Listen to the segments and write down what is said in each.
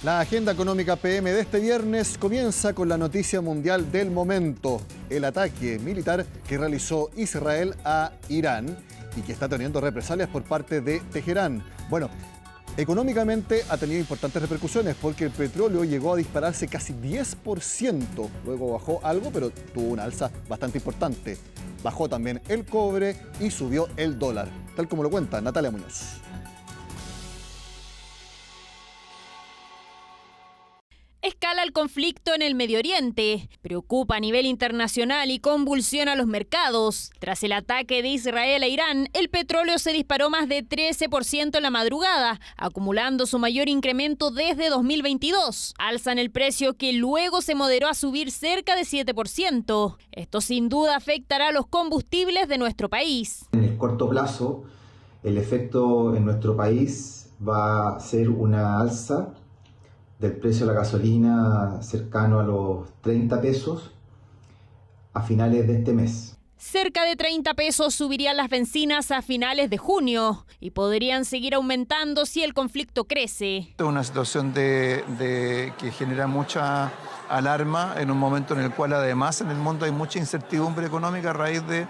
La agenda económica PM de este viernes comienza con la noticia mundial del momento, el ataque militar que realizó Israel a Irán y que está teniendo represalias por parte de Teherán. Bueno, económicamente ha tenido importantes repercusiones porque el petróleo llegó a dispararse casi 10%, luego bajó algo, pero tuvo una alza bastante importante. Bajó también el cobre y subió el dólar, tal como lo cuenta Natalia Muñoz. Escala el conflicto en el Medio Oriente, preocupa a nivel internacional y convulsiona los mercados. Tras el ataque de Israel a Irán, el petróleo se disparó más de 13% en la madrugada, acumulando su mayor incremento desde 2022. Alzan el precio que luego se moderó a subir cerca de 7%. Esto sin duda afectará a los combustibles de nuestro país. En el corto plazo, el efecto en nuestro país va a ser una alza del precio de la gasolina cercano a los 30 pesos a finales de este mes. Cerca de 30 pesos subirían las bencinas a finales de junio y podrían seguir aumentando si el conflicto crece. Es una situación que genera mucha alarma en un momento en el cual además en el mundo hay mucha incertidumbre económica a raíz de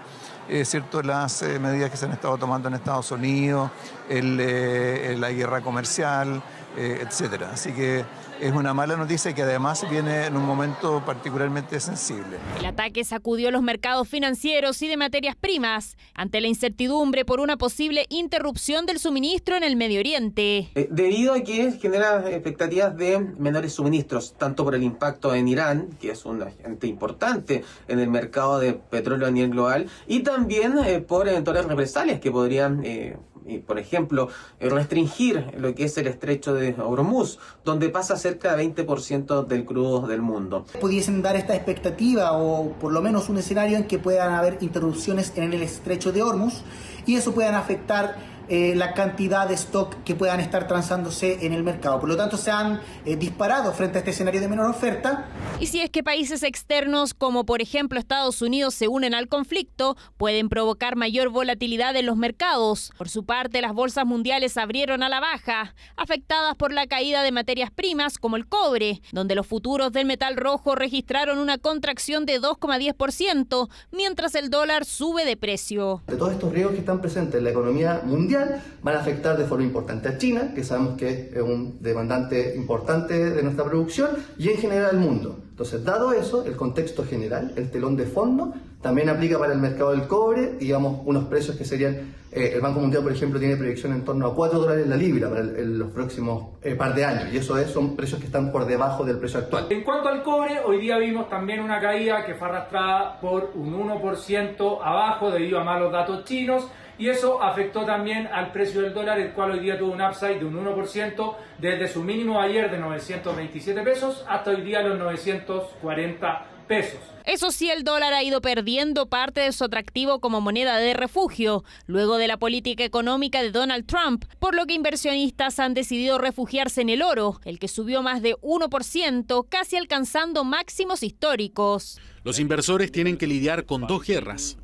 las medidas que se han estado tomando en Estados Unidos, la guerra comercial, etcétera. Así que es una mala noticia que además viene en un momento particularmente sensible. El ataque sacudió los mercados financieros y de materias primas ante la incertidumbre por una posible interrupción del suministro en el Medio Oriente. Debido a que genera expectativas de menores suministros, tanto por el impacto en Irán, que es un agente importante en el mercado de petróleo a nivel global, y también por eventuales represalias que podrían por ejemplo, restringir lo que es el estrecho de Hormuz, donde pasa cerca de 20% del crudo del mundo. Pudiesen dar esta expectativa o por lo menos un escenario en que puedan haber interrupciones en el estrecho de Hormuz y eso puedan afectar la cantidad de stock que puedan estar transándose en el mercado. Por lo tanto, se han disparado frente a este escenario de menor oferta. Y si es que países externos, como por ejemplo Estados Unidos, se unen al conflicto, pueden provocar mayor volatilidad en los mercados. Por su parte, las bolsas mundiales abrieron a la baja, afectadas por la caída de materias primas como el cobre, donde los futuros del metal rojo registraron una contracción de 2,10%, mientras el dólar sube de precio. De todos estos riesgos que están presentes en la economía mundial, van a afectar de forma importante a China, que sabemos que es un demandante importante de nuestra producción, y en general al mundo. Entonces, dado eso, el contexto general, el telón de fondo, también aplica para el mercado del cobre, digamos, unos precios que serían, el Banco Mundial, por ejemplo, tiene proyección en torno a $4 la libra para los próximos par de años, y eso son precios que están por debajo del precio actual. En cuanto al cobre, hoy día vimos también una caída que fue arrastrada por un 1% abajo debido a malos datos chinos, y eso afectó también al precio del dólar, el cual hoy día tuvo un upside de un 1% desde su mínimo ayer de 927 pesos hasta hoy día los 940 pesos. Eso sí, el dólar ha ido perdiendo parte de su atractivo como moneda de refugio, luego de la política económica de Donald Trump, por lo que inversionistas han decidido refugiarse en el oro, el que subió más de 1%, casi alcanzando máximos históricos. Los inversores tienen que lidiar con dos guerras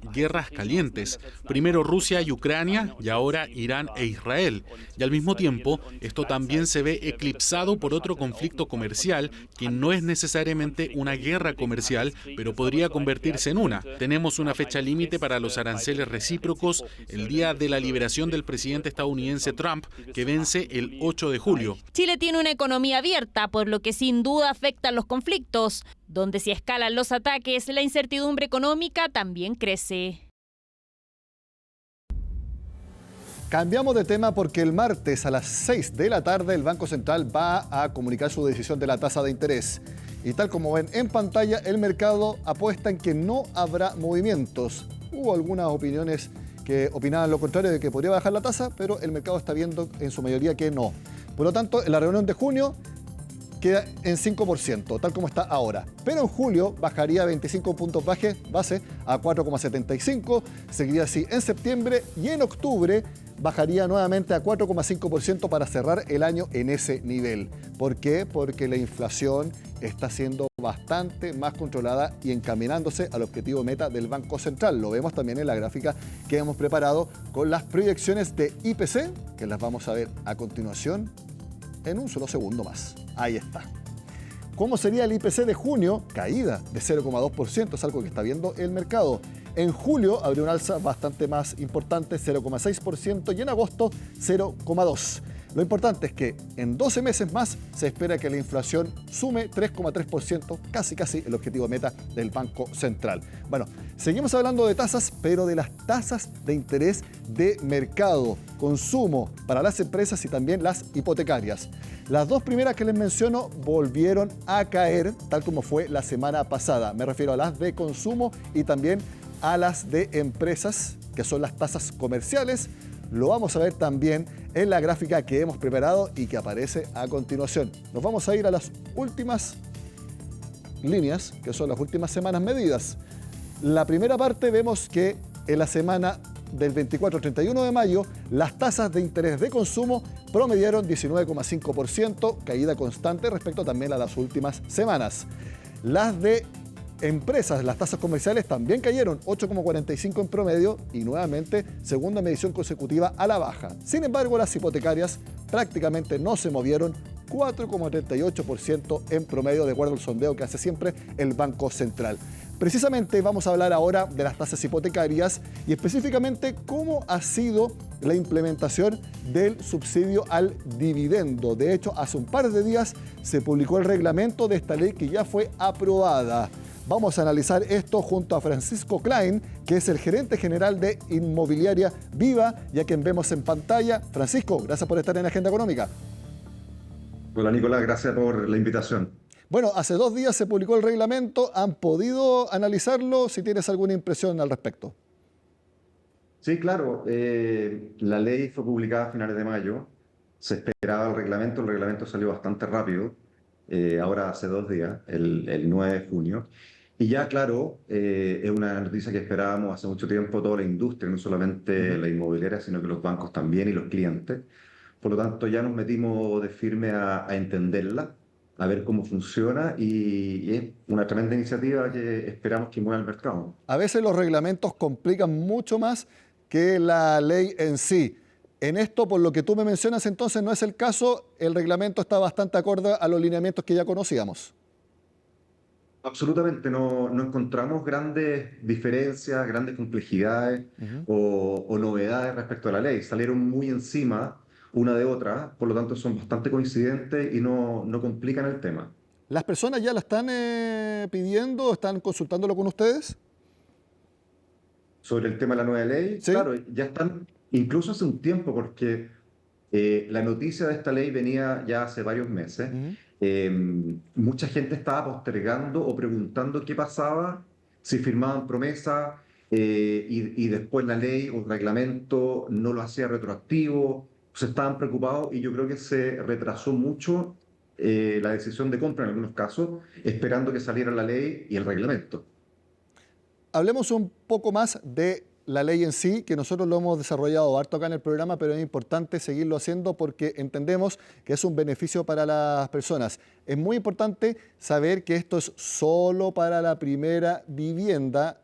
calientes. Primero Rusia y Ucrania y ahora Irán e Israel. Y al mismo tiempo, esto también se ve eclipsado por otro conflicto comercial que no es necesariamente una guerra comercial, pero podría convertirse en una. Tenemos una fecha límite para los aranceles recíprocos, el día de la liberación del presidente estadounidense Trump, que vence el 8 de julio. Chile tiene una economía abierta, por lo que sin duda afectan los conflictos, donde si escalan los ataques, la incertidumbre económica también crece. Cambiamos de tema porque el martes a las 6 de la tarde el Banco Central va a comunicar su decisión de la tasa de interés. Y tal como ven en pantalla, el mercado apuesta en que no habrá movimientos. Hubo algunas opiniones que opinaban lo contrario de que podría bajar la tasa, pero el mercado está viendo en su mayoría que no. Por lo tanto, en la reunión de junio queda en 5%, tal como está ahora. Pero en julio bajaría 25 puntos base a 4,75, seguiría así en septiembre y en octubre bajaría nuevamente a 4,5% para cerrar el año en ese nivel. ¿Por qué? Porque la inflación está siendo bastante más controlada y encaminándose al objetivo meta del Banco Central. Lo vemos también en la gráfica que hemos preparado con las proyecciones de IPC, que las vamos a ver a continuación en un solo segundo más. Ahí está. ¿Cómo sería el IPC de junio? Caída de 0,2%, es algo que está viendo el mercado. En julio habría un alza bastante más importante, 0,6%, y en agosto 0,2%. Lo importante es que en 12 meses más se espera que la inflación sume 3,3%, casi el objetivo meta del Banco Central. Bueno, seguimos hablando de tasas, pero de las tasas de interés de mercado, consumo para las empresas y también las hipotecarias. Las dos primeras que les menciono volvieron a caer, tal como fue la semana pasada. Me refiero a las de consumo y también a las de empresas, que son las tasas comerciales. Lo vamos a ver también en la gráfica que hemos preparado y que aparece a continuación. Nos vamos a ir a las últimas líneas, que son las últimas semanas medidas. La primera parte vemos que en la semana del 24 al 31 de mayo, las tasas de interés de consumo promediaron 19,5%, caída constante respecto también a las últimas semanas. Las de empresas, las tasas comerciales también cayeron 8,45 en promedio y nuevamente segunda medición consecutiva a la baja. Sin embargo, las hipotecarias prácticamente no se movieron, 4,38% en promedio de acuerdo al sondeo que hace siempre el Banco Central. Precisamente vamos a hablar ahora de las tasas hipotecarias y específicamente cómo ha sido la implementación del subsidio al dividendo. De hecho, hace un par de días se publicó el reglamento de esta ley que ya fue aprobada. Vamos a analizar esto junto a Francisco Klein, que es el gerente general de Inmobiliaria Viva, y a quien vemos en pantalla. Francisco, gracias por estar en Agenda Económica. Hola Nicolás, gracias por la invitación. Bueno, hace 2 días se publicó el reglamento. ¿Han podido analizarlo? Si tienes alguna impresión al respecto. Sí, claro. La ley fue publicada a finales de mayo. Se esperaba el reglamento salió bastante rápido. Ahora hace 2 días, el 9 de junio. Y ya, claro, es una noticia que esperábamos hace mucho tiempo toda la industria, no solamente la inmobiliaria, sino que los bancos también y los clientes. Por lo tanto, ya nos metimos de firme a entenderla, a ver cómo funciona y es una tremenda iniciativa que esperamos que mueva el mercado. A veces los reglamentos complican mucho más que la ley en sí. En esto, por lo que tú me mencionas, entonces no es el caso, el reglamento está bastante acorde a los lineamientos que ya conocíamos. Absolutamente, no encontramos grandes diferencias, grandes complejidades o novedades respecto a la ley. Salieron muy encima una de otra, por lo tanto son bastante coincidentes y no complican el tema. ¿Las personas ya la están pidiendo, están consultándolo con ustedes? Sobre el tema de la nueva ley, ¿Sí? Claro, ya están, incluso hace un tiempo, porque la noticia de esta ley venía ya hace varios meses. Mucha gente estaba postergando o preguntando qué pasaba si firmaban promesas y después la ley o el reglamento no lo hacía retroactivo. Se estaban preocupados y yo creo que se retrasó mucho la decisión de compra en algunos casos, esperando que saliera la ley y el reglamento. Hablemos un poco más de la ley en sí, que nosotros lo hemos desarrollado harto acá en el programa, pero es importante seguirlo haciendo porque entendemos que es un beneficio para las personas. Es muy importante saber que esto es solo para la primera vivienda,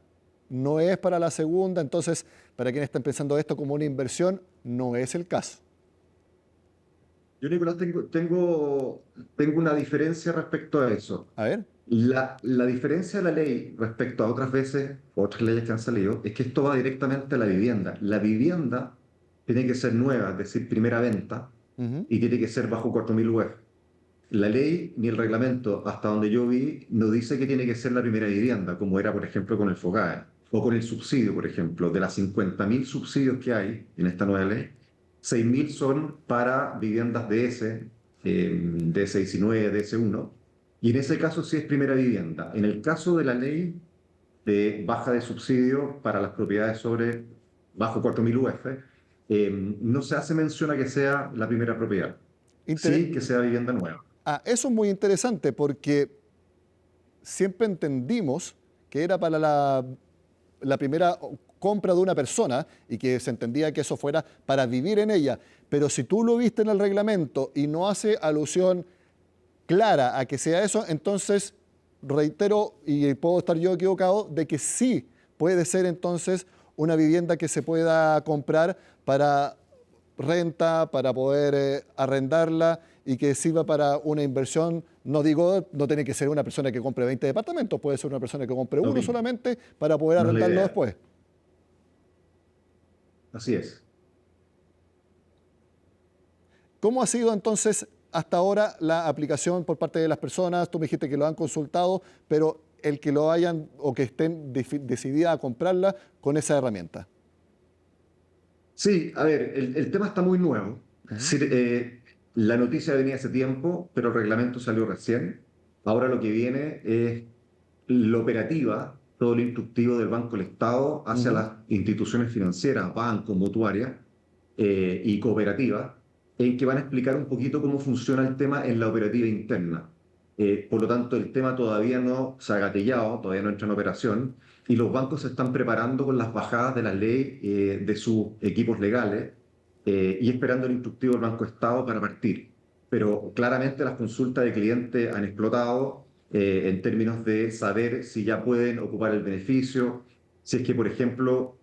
no es para la segunda, entonces para quienes están pensando esto como una inversión, no es el caso. Yo, Nicolás, tengo una diferencia respecto a eso. A ver. La diferencia de la ley respecto a otras veces, otras leyes que han salido, es que esto va directamente a la vivienda. La vivienda tiene que ser nueva, es decir, primera venta, y tiene que ser bajo 4.000 UF. La ley ni el reglamento, hasta donde yo vi, no dice que tiene que ser la primera vivienda, como era, por ejemplo, con el FOGAE, o con el subsidio, por ejemplo. De las 50.000 subsidios que hay en esta nueva ley, 6.000 son para viviendas DS, DS19, DS1, y en ese caso sí es primera vivienda. En el caso de la ley de baja de subsidio para las propiedades sobre bajo 4.000 UF, no se hace mención a que sea la primera propiedad, sí que sea vivienda nueva. Eso es muy interesante porque siempre entendimos que era para la primera compra de una persona y que se entendía que eso fuera para vivir en ella. Pero si tú lo viste en el reglamento y no hace alusión clara a que sea eso, entonces reitero, y puedo estar yo equivocado, de que sí puede ser entonces una vivienda que se pueda comprar para renta, para poder arrendarla y que sirva para una inversión. No digo, no tiene que ser una persona que compre 20 departamentos, puede ser una persona que compre uno solamente para poder arrendarlo después. Así es. ¿Cómo ha sido entonces hasta ahora la aplicación por parte de las personas? Tú me dijiste que lo han consultado, pero el que lo hayan o que estén decididas a comprarla con esa herramienta. Sí, a ver, el tema está muy nuevo. Es decir, la noticia venía hace tiempo, pero el reglamento salió recién. Ahora lo que viene es la operativa, todo lo instructivo del Banco del Estado hacia las instituciones financieras, bancos, mutuarias y cooperativas, en que van a explicar un poquito cómo funciona el tema en la operativa interna. Por lo tanto, el tema todavía no se ha gatillado, todavía no entra en operación, y los bancos se están preparando con las bajadas de la ley de sus equipos legales y esperando el instructivo del Banco Estado para partir. Pero claramente las consultas de clientes han explotado en términos de saber si ya pueden ocupar el beneficio, si es que, por ejemplo,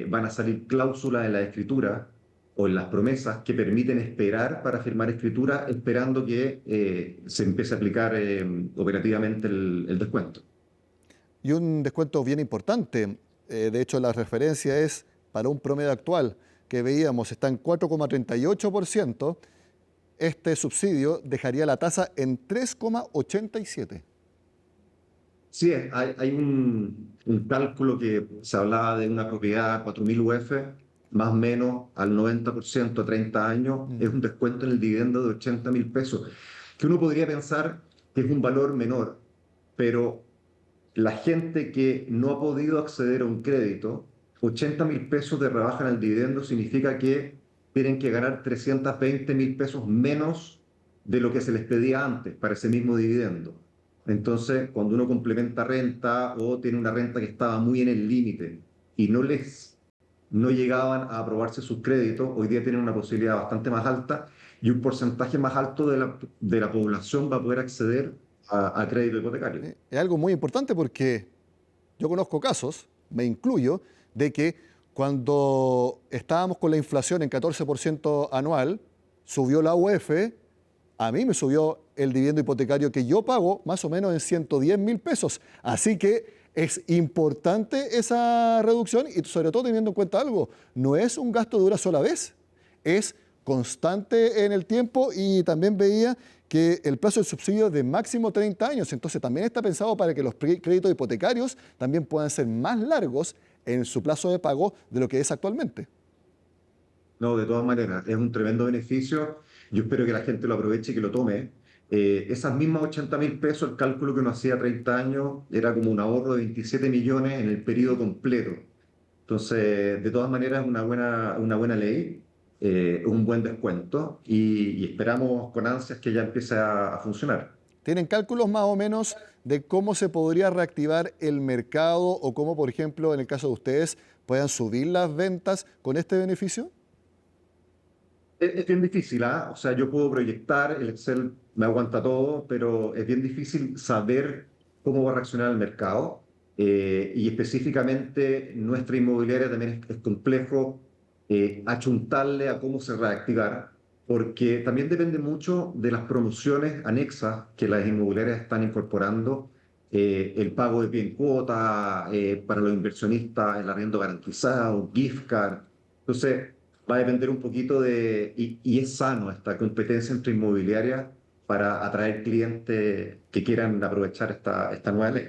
van a salir cláusulas en la escritura o en las promesas que permiten esperar para firmar escritura, esperando que se empiece a aplicar operativamente el descuento. Y un descuento bien importante. De hecho, la referencia es para un promedio actual que veíamos, está en 4,38%. Este subsidio dejaría la tasa en 3,87%. Sí, hay un cálculo que se hablaba de una propiedad 4.000 UF, más o menos al 90% a 30 años, es un descuento en el dividendo de 80.000 pesos, que uno podría pensar que es un valor menor, pero la gente que no ha podido acceder a un crédito, 80.000 pesos de rebaja en el dividendo significa que tienen que ganar 320.000 pesos menos de lo que se les pedía antes para ese mismo dividendo. Entonces, cuando uno complementa renta o tiene una renta que estaba muy en el límite y no llegaban a aprobarse sus créditos, hoy día tienen una posibilidad bastante más alta y un porcentaje más alto de la población va a poder acceder a crédito hipotecario. Es algo muy importante porque yo conozco casos, me incluyo, de que cuando estábamos con la inflación en 14% anual, subió la UF, a mí me subió el dividendo hipotecario que yo pago más o menos en 110.000 pesos. Así que es importante esa reducción y sobre todo teniendo en cuenta algo, no es un gasto de una sola vez, es constante en el tiempo y también veía que el plazo del subsidio es de máximo 30 años, entonces también está pensado para que los créditos hipotecarios también puedan ser más largos en su plazo de pago de lo que es actualmente. No, de todas maneras, es un tremendo beneficio. Yo espero que la gente lo aproveche y que lo tome. Esas mismas 80.000 pesos, el cálculo que uno hacía 30 años, era como un ahorro de 27 millones en el periodo completo. Entonces, de todas maneras, es una buena ley, un buen descuento y esperamos con ansias que ya empiece a funcionar. ¿Tienen cálculos más o menos de cómo se podría reactivar el mercado o cómo, por ejemplo, en el caso de ustedes, puedan subir las ventas con este beneficio? Es bien difícil, ¿ah? O sea, yo puedo proyectar, el Excel me aguanta todo, pero es bien difícil saber cómo va a reaccionar el mercado. Y específicamente nuestra inmobiliaria también es complejo achuntarle a cómo se reactivar, porque también depende mucho de las promociones anexas que las inmobiliarias están incorporando, el pago de pie en cuota, para los inversionistas, el arriendo garantizado, gift card. Entonces, va a depender un poquito y es sano esta competencia entre inmobiliarias para atraer clientes que quieran aprovechar esta nueva ley.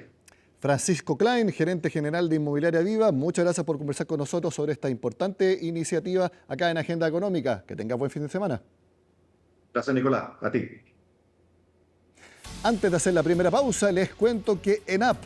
Francisco Klein, gerente general de Inmobiliaria Viva, muchas gracias por conversar con nosotros sobre esta importante iniciativa acá en Agenda Económica. Que tengas buen fin de semana. Gracias, Nicolás. A ti. Antes de hacer la primera pausa, les cuento que ENAP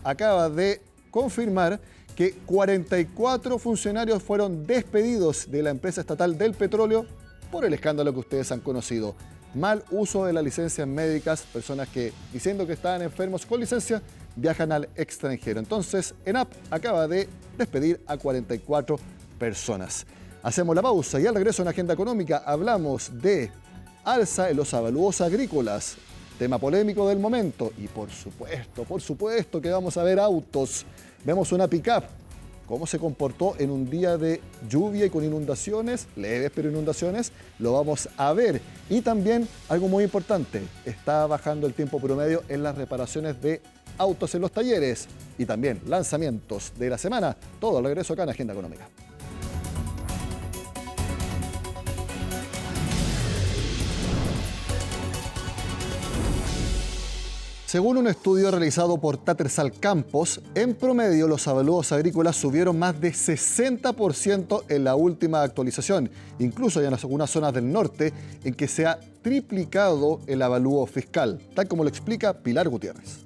acaba de confirmar que 44 funcionarios fueron despedidos de la empresa estatal del petróleo por el escándalo que ustedes han conocido. Mal uso de las licencias médicas, personas que diciendo que estaban enfermos con licencia viajan al extranjero. Entonces, ENAP acaba de despedir a 44 personas. Hacemos la pausa y al regreso en Agenda Económica hablamos de alza en los avalúos agrícolas, tema polémico del momento. Y por supuesto que vamos a ver autos. Vemos una pick-up cómo se comportó en un día de lluvia y con inundaciones, leves pero inundaciones, lo vamos a ver. Y también algo muy importante, está bajando el tiempo promedio en las reparaciones de autos en los talleres y también lanzamientos de la semana. Todo al regreso acá en Agenda Económica. Según un estudio realizado por Tattersall Campos, en promedio los avalúos agrícolas subieron más de 60% en la última actualización. Incluso hay en algunas zonas del norte en que se ha triplicado el avalúo fiscal, tal como lo explica Pilar Gutiérrez.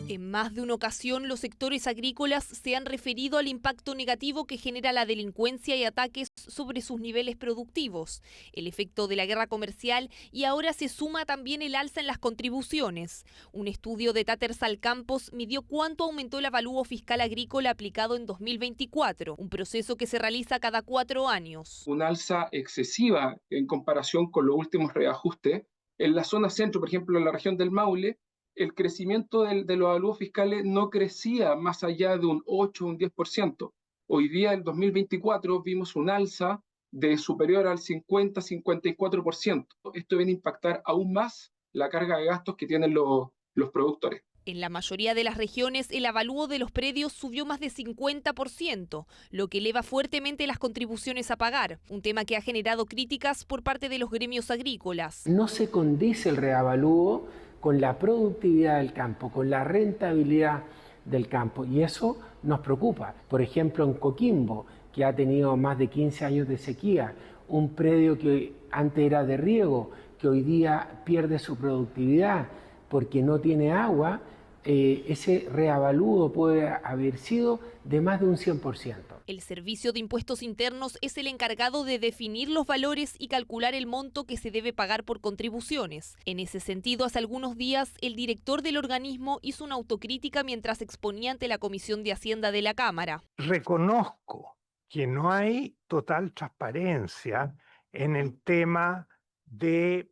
En más de una ocasión, los sectores agrícolas se han referido al impacto negativo que genera la delincuencia y ataques sobre sus niveles productivos, el efecto de la guerra comercial y ahora se suma también el alza en las contribuciones. Un estudio de Tattersall Campos midió cuánto aumentó el avalúo fiscal agrícola aplicado en 2024, un proceso que se realiza cada 4 años. Una alza excesiva en comparación con los últimos reajustes. En la zona centro, por ejemplo, en la región del Maule, el crecimiento de los avalúos fiscales no crecía más allá de un 8 o un 10%. Hoy día, en 2024, vimos un alza de superior al 50-54%. Esto viene a impactar aún más la carga de gastos que tienen los productores. En la mayoría de las regiones, el avalúo de los predios subió más de 50%, lo que eleva fuertemente las contribuciones a pagar, un tema que ha generado críticas por parte de los gremios agrícolas. No se condice el reavalúo con la productividad del campo, con la rentabilidad del campo, y eso nos preocupa. Por ejemplo, en Coquimbo, que ha tenido más de 15 años de sequía, un predio que antes era de riego, que hoy día pierde su productividad porque no tiene agua, ese reavalúo puede haber sido de más de un 100%. El Servicio de Impuestos Internos es el encargado de definir los valores y calcular el monto que se debe pagar por contribuciones. En ese sentido, hace algunos días, el director del organismo hizo una autocrítica mientras exponía ante la Comisión de Hacienda de la Cámara. Reconozco que no hay total transparencia en el tema del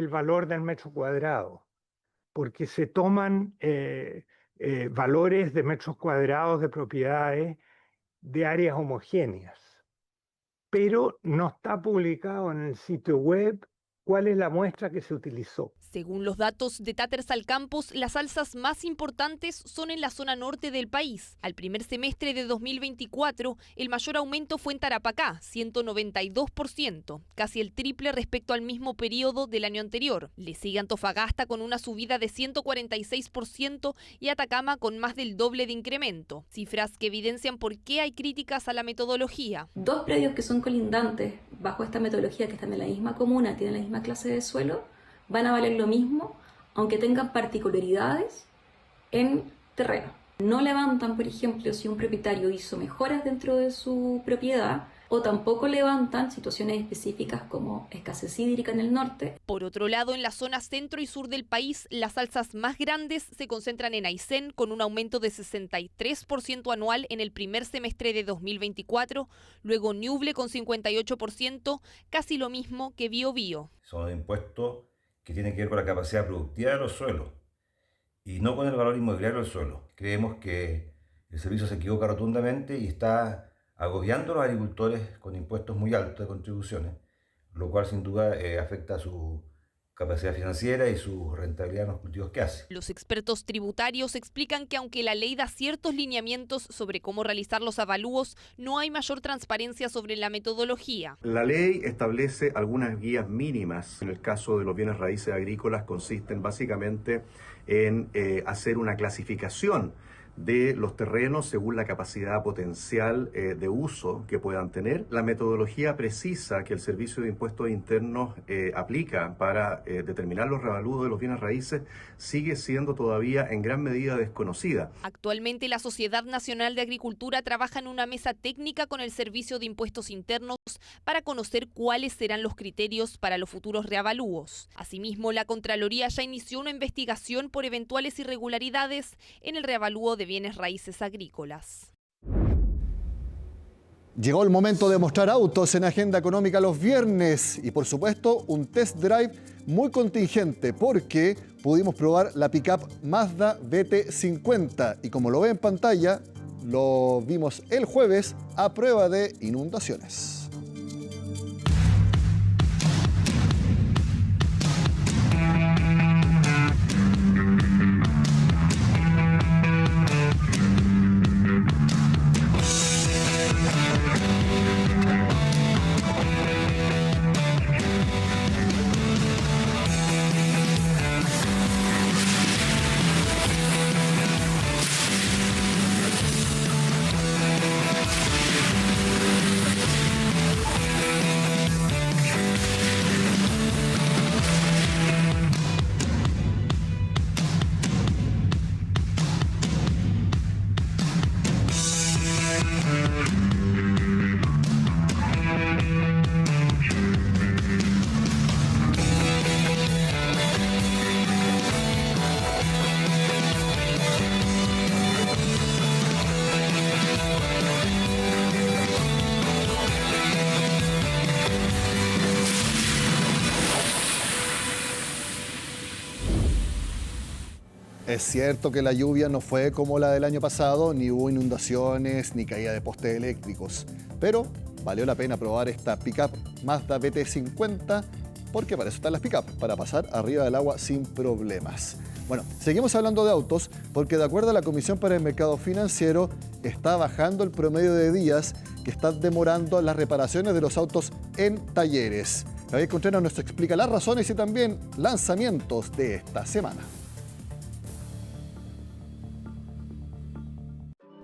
valor del metro cuadrado, porque se toman valores de metros cuadrados de propiedades de áreas homogéneas, pero no está publicado en el sitio web cuál es la muestra que se utilizó. Según los datos de Tattersall Campos, las alzas más importantes son en la zona norte del país. Al primer semestre de 2024, el mayor aumento fue en Tarapacá, 192%, casi el triple respecto al mismo periodo del año anterior. Le sigue Antofagasta con una subida de 146% y Atacama con más del doble de incremento. Cifras que evidencian por qué hay críticas a la metodología. Dos predios que son colindantes bajo esta metodología, que están en la misma comuna, tienen la misma clase de suelo, van a valer lo mismo, aunque tengan particularidades en terreno. No levantan, por ejemplo, si un propietario hizo mejoras dentro de su propiedad, o tampoco levantan situaciones específicas como escasez hídrica en el norte. Por otro lado, en la zona centro y sur del país, las alzas más grandes se concentran en Aysén, con un aumento de 63% anual en el primer semestre de 2024, luego Ñuble con 58%, casi lo mismo que Biobío. Son impuestos que tienen que ver con la capacidad productiva de los suelos y no con el valor inmobiliario del suelo. Creemos que el servicio se equivoca rotundamente y está agobiando a los agricultores con impuestos muy altos de contribuciones, lo cual sin duda afecta a su capacidad financiera y su rentabilidad en los cultivos que hace. Los expertos tributarios explican que aunque la ley da ciertos lineamientos sobre cómo realizar los avalúos, no hay mayor transparencia sobre la metodología. La ley establece algunas guías mínimas. En el caso de los bienes raíces agrícolas consisten básicamente en hacer una clasificación de los terrenos según la capacidad potencial de uso que puedan tener. La metodología precisa que el Servicio de Impuestos Internos aplica para determinar los revalúos de los bienes raíces sigue siendo todavía en gran medida desconocida. Actualmente la Sociedad Nacional de Agricultura trabaja en una mesa técnica con el Servicio de Impuestos Internos para conocer cuáles serán los criterios para los futuros reavalúos. Asimismo, la Contraloría ya inició una investigación por eventuales irregularidades en el reavalúo de bienes raíces agrícolas. Llegó el momento de mostrar autos en Agenda Económica los viernes y por supuesto un test drive muy contingente porque pudimos probar la pickup Mazda BT50 y como lo ve en pantalla, lo vimos el jueves a prueba de inundaciones. Es cierto que la lluvia no fue como la del año pasado, ni hubo inundaciones, ni caída de postes eléctricos. Pero valió la pena probar esta pick-up Mazda BT50, porque para eso están las pick-up, para pasar arriba del agua sin problemas. Bueno, seguimos hablando de autos, porque de acuerdo a la Comisión para el Mercado Financiero, está bajando el promedio de días que están demorando las reparaciones de los autos en talleres. Javier Contreras nos explica las razones y también lanzamientos de esta semana.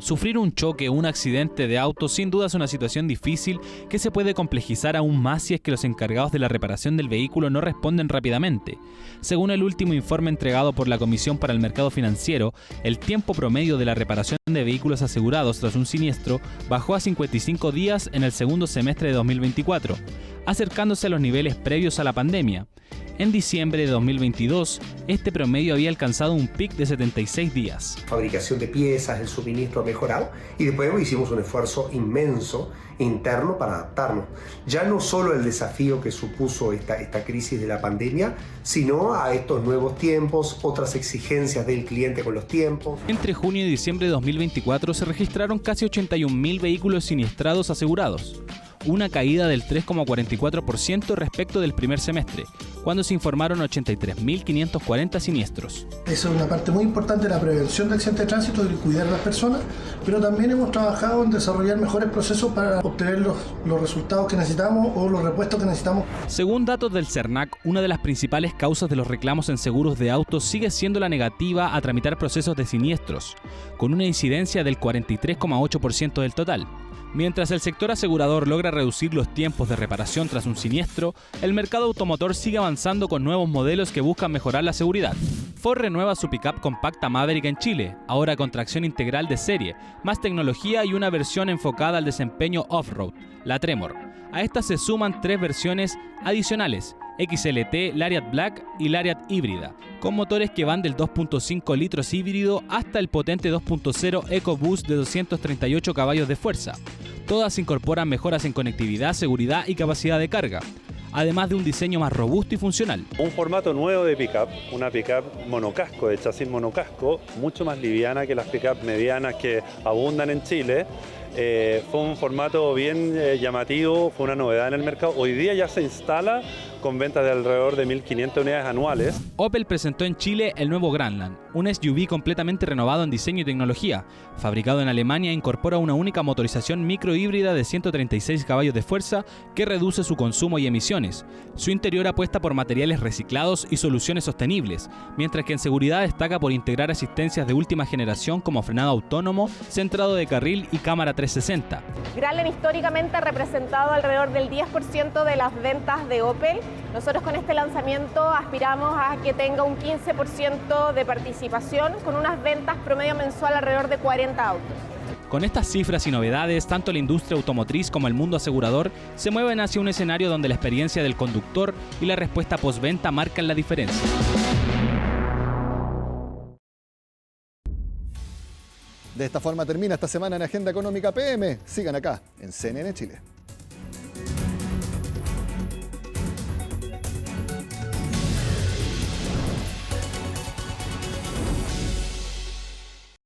Sufrir un choque o un accidente de auto sin duda es una situación difícil que se puede complejizar aún más si es que los encargados de la reparación del vehículo no responden rápidamente. Según el último informe entregado por la Comisión para el Mercado Financiero, el tiempo promedio de la reparación de vehículos asegurados tras un siniestro bajó a 55 días en el segundo semestre de 2024, acercándose a los niveles previos a la pandemia. En diciembre de 2022, este promedio había alcanzado un pic de 76 días. Fabricación de piezas, el suministro ha mejorado y después hicimos un esfuerzo inmenso interno para adaptarnos. Ya no solo el desafío que supuso esta crisis de la pandemia, sino a estos nuevos tiempos, otras exigencias del cliente con los tiempos. Entre junio y diciembre de 2024 se registraron casi 81.000 vehículos siniestrados asegurados, una caída del 3,44% respecto del primer semestre, cuando se informaron 83.540 siniestros. Esa es una parte muy importante de la prevención de accidentes de tránsito y cuidar a las personas, pero también hemos trabajado en desarrollar mejores procesos para obtener los resultados que necesitamos o los repuestos que necesitamos. Según datos del CERNAC, una de las principales causas de los reclamos en seguros de autos sigue siendo la negativa a tramitar procesos de siniestros, con una incidencia del 43,8% del total. Mientras el sector asegurador logra reducir los tiempos de reparación tras un siniestro, el mercado automotor sigue avanzando con nuevos modelos que buscan mejorar la seguridad. Ford renueva su pickup compacta Maverick en Chile, ahora con tracción integral de serie, más tecnología y una versión enfocada al desempeño off-road, la Tremor. A estas se suman 3 versiones adicionales, XLT, Lariat Black y Lariat híbrida, con motores que van del 2.5 litros híbrido hasta el potente 2.0 EcoBoost de 238 caballos de fuerza. Todas incorporan mejoras en conectividad, seguridad y capacidad de carga, además de un diseño más robusto y funcional. Un formato nuevo de pickup, una pickup monocasco, de chasis monocasco, mucho más liviana que las pickup medianas que abundan en Chile. Fue un formato bien llamativo, fue una novedad en el mercado. Hoy día ya se instala con ventas de alrededor de 1.500 unidades anuales. Opel presentó en Chile el nuevo Grandland, un SUV completamente renovado en diseño y tecnología. Fabricado en Alemania, incorpora una única motorización microhíbrida de 136 caballos de fuerza que reduce su consumo y emisiones. Su interior apuesta por materiales reciclados y soluciones sostenibles, mientras que en seguridad destaca por integrar asistencias de última generación como frenado autónomo, centrado de carril y cámara 360. Grandland históricamente ha representado alrededor del 10% de las ventas de Opel. Nosotros con este lanzamiento aspiramos a que tenga un 15% de participación, con unas ventas promedio mensual alrededor de 40 autos. Con estas cifras y novedades, tanto la industria automotriz como el mundo asegurador se mueven hacia un escenario donde la experiencia del conductor y la respuesta postventa marcan la diferencia. De esta forma termina esta semana en Agenda Económica PM. Sigan acá en CNN Chile.